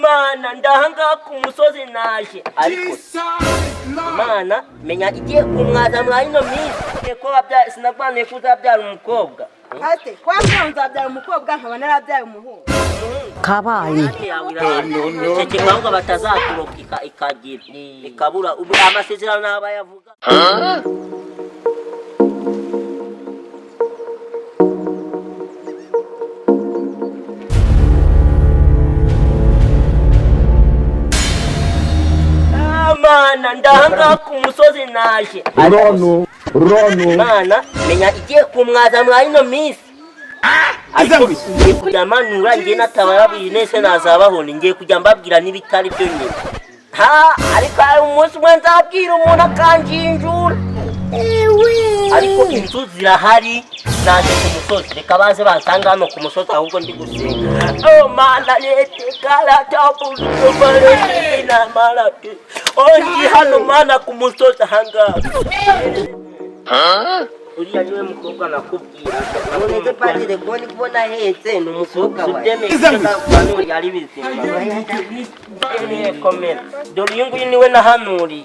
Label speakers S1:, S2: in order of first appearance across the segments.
S1: mana ndahanga ku musozi naje ariko mana menya igiye kumwaza mwayino minsi ko babya sinagwane kuzabyara umukobwa
S2: ate kwanga nzabyara umukobwa nkaba narabyaye umuhungu
S3: kabaye
S1: cece kwanga batazakuroka ikagira ikabura ubu amasezerano naba yavuga mana ndahanga ku musozi naje
S4: Rono
S1: mana menya igiye kumwaza mwayino minsi ariko ngiye kujya manura ngiye natabarabuye nese nazabahona ngiye kujya mbabwira n'ibitari byo nyine ariko hari umunsi umwe nzabwira umuntu akanjinjura ariko inzu zirahari naje ku musozi reka baze bansanga hano ku musozi ahubwo ndi gusenga mana lete karatabuze na marate ndi hano mana ku musozi ahangaha uriya niwe mukobwa nakubwira
S2: none padire kubona kubona hetse ni umukobwa
S1: wawe yari bizima komera dore uyu nguyu niwe nahanuriye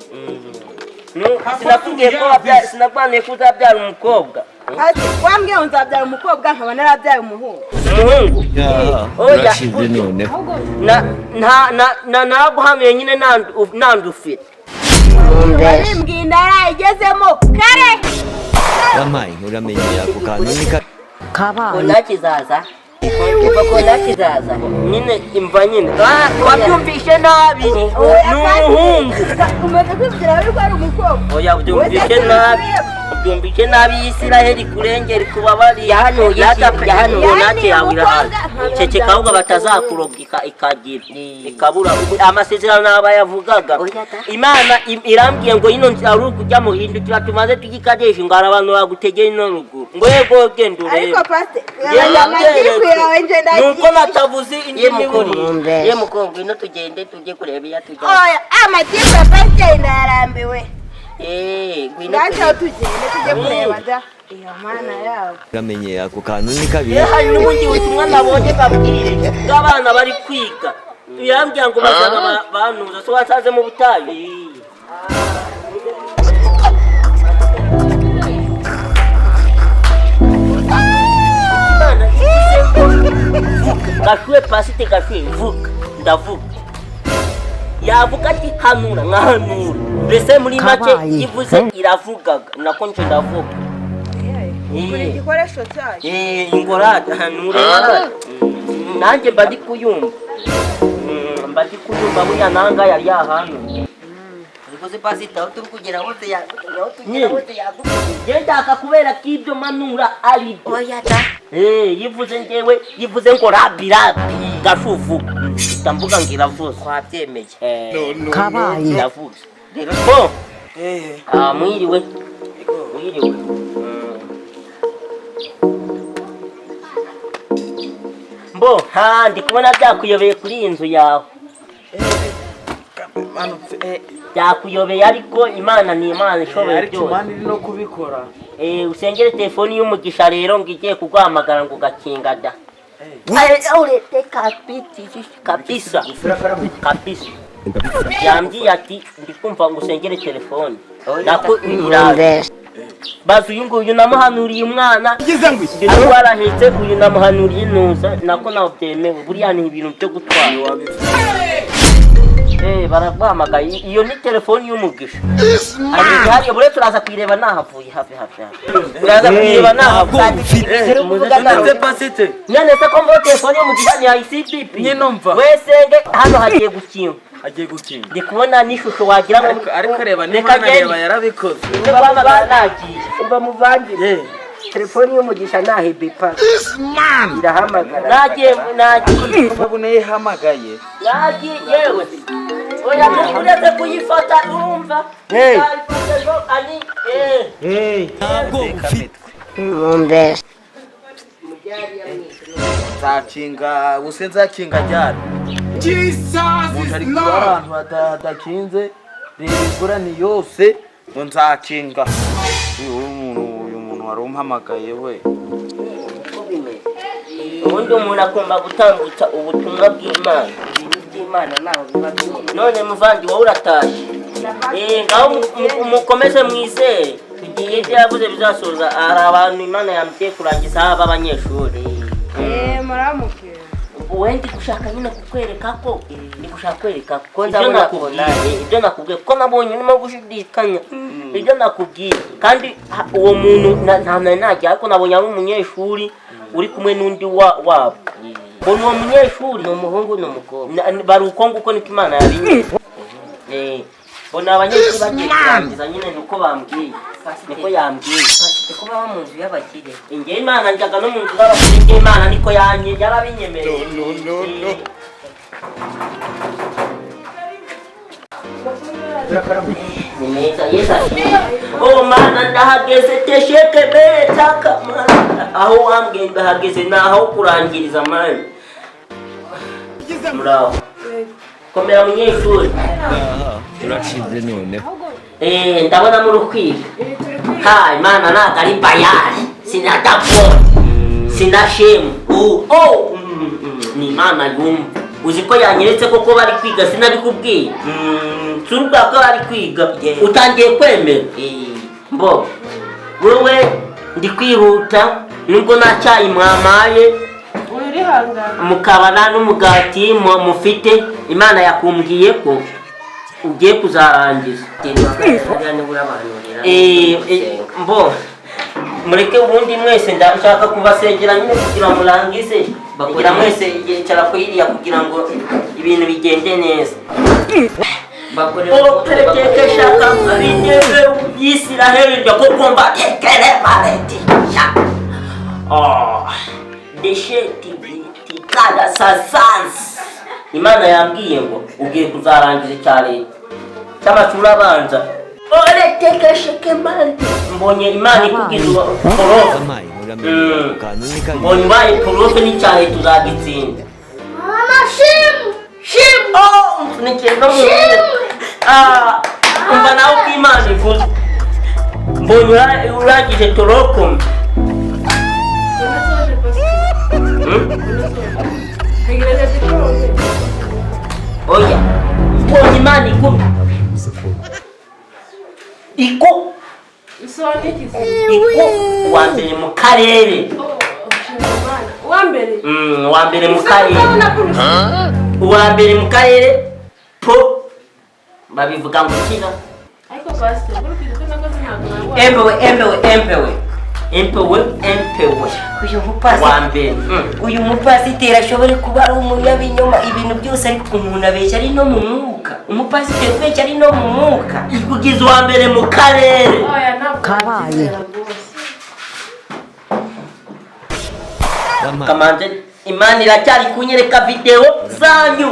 S1: sinakubwiye ko sinagwane kuzabyara umukobwa
S2: ate kwambwiye nzabyara umukobwa nkaba narabyaye umuhungu
S1: oya naguhanuye nyine nandufite
S2: mbwiye narayigezemo kare
S3: yamaye uramenyera ku kantu nika kabaye
S1: nakizaza ko nakizaza nyine imva nyine wabyumvishe nabi ni umuhungu
S2: umaze kwibwira yuko ari umukobwa
S1: oya byumvishe nabi Isiraheli kurengera kubabari hano hano nake yawe irahaza cece kahubwo batazakuroga ikagira ikabura amasezerano naba yavugaga Imana irambwiye ngo ino ari kujya muhindukira tumaze tugikadeje ngo abantu bagutegeye ino ruguru ngo yego genda urebe
S2: ariko paste
S1: nuko natavuze indimi buri
S2: ye mukobwa ino tugende tujye kureba iya tujya oya amatipe paste ndarambiwe ngacyo tujye kureba da iyo mana yabo
S3: uramenyera ku kantu nikabiri
S1: hari n'ubundi butumwa nabonye babwirije bw'abana bari kwiga yambwiye ngo bazaga banuza so basaze mu butayu gashuye pasite gashuye vuga ndavuga yavuga ati hanura nkahanura mbese muri make ivuze iravugaga nako nce ndavuga
S2: kuri igikoresho cyayo
S1: ingorada hanura nanjye mba ndi kuyumva buriya nanga yari yahanura
S2: uzi pasita aho turi kugera hose
S1: genda akakubera ko ibyo manura ari
S2: oya da
S1: yivuze njyewe yivuze ngo rabi gashuvu ndamvuga ngo iravuze
S2: twabyemeye
S3: kabaye
S1: iravuze bo mwiriwe mbo ndi kubona byakuyobeye kuri iyi nzu yawe byakuyobeye ariko Imana ni Imana ishoboye byose
S4: Imana iri no kubikora
S1: usengere telefoni y'umugisha rero ngo igiye kuguhamagara ngo gakinga da urete kabisa yambwiye ati ndi kumva ngo usengere telefoni nako iraza bazi uyu nguyu namuhanuriye umwana ariko warahetse uyu namuhanuriye inuza nako nawe byemewe buriya ni ibintu byo gutwara baraguhamagaye iyo ni telefoni y'umugisha hariya bure turaza kuyireba nahavuye hafi turaza kuyireba nahavuye none se ko mbo telefoni y'umugisha ni ICPP wesenge hano hagiye gukinga ndi kubona n'ishusho wagira ngo
S4: ariko reba n'Imana reba yarabikoze
S1: umva muvandire telefoni y'umugisha nahibipa irahamagara nagiye
S4: babone yihamagaye
S1: yewe oya uretse kuyifata urumva
S4: nzakinga use nzakinga ryari umuntu ari kuba ahantu hadakinze reba ingorane yose ngo nzakinga uyu muntu wari umpamagaye we
S1: ubundi umuntu agomba gutambutsa ubutumwa bw'Imana
S2: Imana naho biba byose.
S1: none muvandi wowe urataje ngaho mukomeze mwizere tugiye ibyo yavuze bizasoza hari abantu Imana yamuteye kurangiza b'abanyeshuri
S2: Muramuke.
S1: wendi gushaka nyine kukwereka ko ndi gushaka kwereka ko ibyo nakubwiye ko nabonye urimo gushidikanya ibyo nakubwiye kandi uwo muntu najya ariko nabonye ari umunyeshuri uri kumwe n'undi wabo mbona uwo munyeshuri ni umuhungu n'umukobwa bari uko nguko niko Imana yabinye mbona abanyeshuri bagiye kurangiza nyine nuko bambwiye niko yambwiye
S2: Ko baba mu nzu y'abakire.
S1: njye Imana njyaga no mu nzu z'abakire njye Imana niko yarabinyemereye ni meza Yesu oh Mana ndahageze tesheke bere taka Mana aho wambwiye ndahageze naho kurangiriza mani muraho komera munyeshuri
S3: turashize noneho
S1: ndabona muri kwiga ha Imana ntabwo ari bayari sinadabona sinashemu ni Imana yumva uzi ko yanyeretse koko bari kwiga sinabikubwiye turubwa ko bari kwiga utangiye kwemera mbo wowe ndi kwihuta nubwo nta cyayi mwamaye mukabana n'umugati mufite Imana yakumbwiye ko ugiye kuzarangiza mbo mureke ubundi mwese ndashaka kubasengera nyine kugira ngo murangize kugira mwese yicara kwiriya kugira ngo ibintu bigende neza bakore shaka abigeze y'Isiraheli ndako komba tekere bareti desheti tikada sasansi Imana yambwiye ngo ugiye kuzarangiza cyane cy'amashuri abanza teke sheke mali mbonye Imana ikubwiza porofe mbonye ubaye porofe n'icyahe tuzagitsinda shimu nikendo umva nawe uko Imana ivuze mbonye urangije toroko oya mbonye Imana iko wa mbere mu karere wa mbere mu karere po babivuga ngo kina empewe
S2: uyu mupasiteri ashobora kuba ari umunyabinyoma ibintu byose ariko umuntu abeshya ari no mu mwuka umupasiteri ubeshya ari no mu mwuka
S1: ikugize uwa mbere mu karere
S2: kabaye
S1: kamanze Imana iracyari kunyereka video zanyu